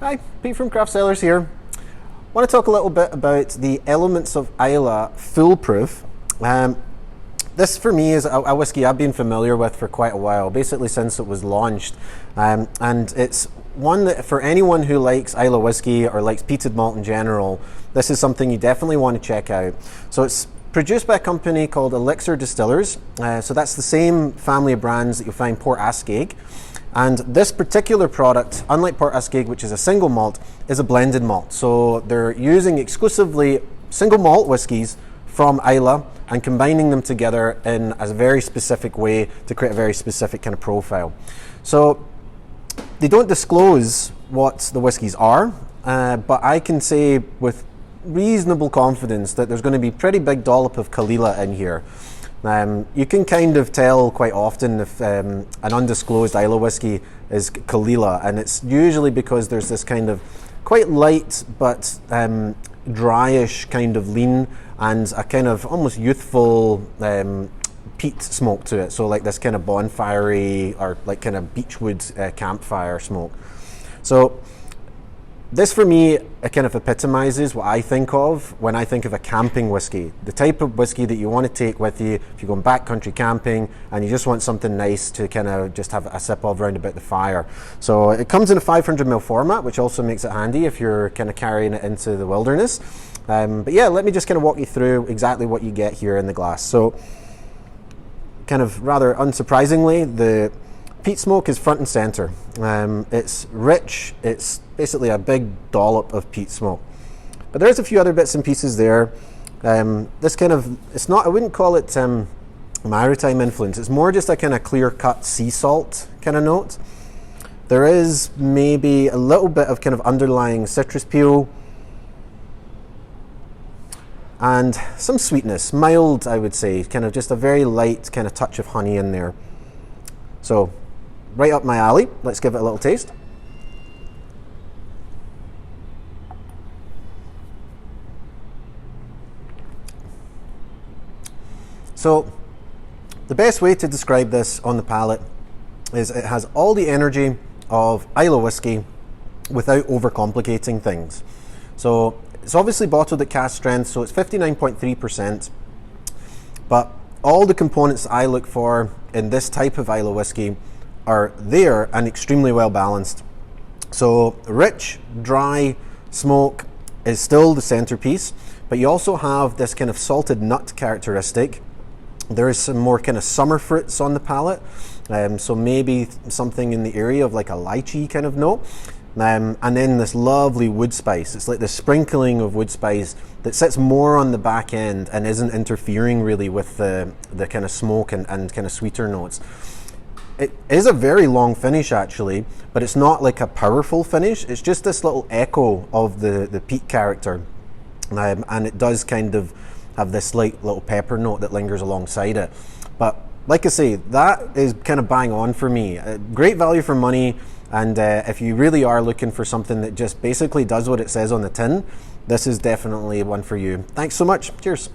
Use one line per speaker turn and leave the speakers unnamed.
Hi, Pete from Craft Cellars here. I want to talk a little bit about the Elements of Islay Foolproof. This for me is a whiskey I've been familiar with for quite a while, basically since it was launched. And it's one that for anyone who likes Islay whiskey or likes peated malt in general, this is something you definitely want to check out. So it's produced by a company called Elixir Distillers. So that's the same family of brands that you'll find Port Ascaig. And this particular product, unlike Port Ascaig, which is a single malt, is a blended malt. So they're using exclusively single malt whiskies from Islay and combining them together in a very specific way to create a very specific kind of profile. So they don't disclose what the whiskies are, but I can say with reasonable confidence that there's going to be a pretty big dollop of Kalila in here. You can kind of tell quite often if an undisclosed Islay whiskey is Kalila, and it's usually because there's this kind of quite light but dryish kind of lean and a kind of almost youthful peat smoke to it. So like this kind of bonfire-y or like kind of beechwood campfire smoke. So this for me, it kind of epitomizes what I think of when I think of a camping whiskey. The type of whiskey that you want to take with you if you're going backcountry camping and you just want something nice to kind of just have a sip of round about the fire. So it comes in a 500ml format, which also makes it handy if you're kind of carrying it into the wilderness. But yeah, let me just kind of walk you through exactly what you get here in the glass. So kind of rather unsurprisingly, the peat smoke is front and center. It's rich, it's basically a big dollop of peat smoke. But there's a few other bits and pieces there. This kind of, it's not, I wouldn't call it maritime influence, it's more just a kind of clear-cut sea salt kind of note. There is maybe a little bit of kind of underlying citrus peel and some sweetness, mild I would say, kind of just a very light kind of touch of honey in there. So, right up my alley, let's give it a little taste. So, the best way to describe this on the palate is it has all the energy of Islay whiskey without overcomplicating things. So, it's obviously bottled at cask strength, so it's 59.3%, but all the components I look for in this type of Islay whiskey are there and extremely well balanced. So rich, dry smoke is still the centerpiece, but you also have this kind of salted nut characteristic. There is some more kind of summer fruits on the palate, so maybe something in the area of like a lychee kind of note. And then this lovely wood spice. It's like the sprinkling of wood spice that sits more on the back end and isn't interfering really with the kind of smoke and kind of sweeter notes. It is a very long finish actually, but it's not like a powerful finish. It's just this little echo of the peat character. And it does kind of have this slight little pepper note that lingers alongside it. But like I say, that is kind of bang on for me. Great value for money. And if you really are looking for something that just basically does what it says on the tin, this is definitely one for you. Thanks so much. Cheers.